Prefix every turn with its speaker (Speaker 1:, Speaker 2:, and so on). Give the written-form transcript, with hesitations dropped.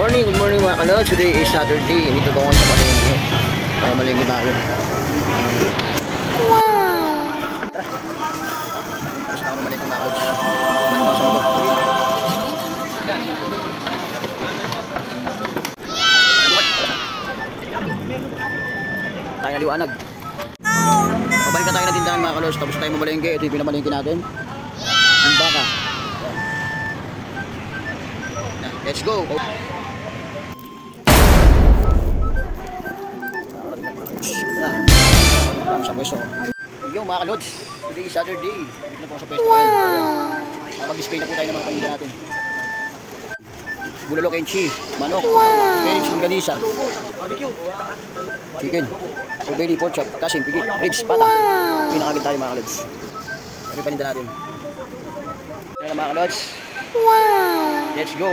Speaker 1: Good morning mga kalod. Today is Saturday. Dito ko sa palengke. Malengke tayo. Wow! Tapos ako malengke mga kalod. Tayo naliwanag. Pabalik na tayo na tindahan mga kalod. Tapos tayo mamalengke. Ito yung pinamalengke natin. Ang baka. Let's go! Sa pwesto. Yung mga kalods, today is Saturday. Dito na po sa pwesto. Wow! Mag-display na po tayo ng mga paninda natin. Bulalo kenchi, manok, Felix Organisa, chicken, belly, pork chop, kasim, pigit, ribs, pata. Pinakagin tayo mga kalods. Ito yung paninda natin. Ayan na mga kalods. Wow! Let's go!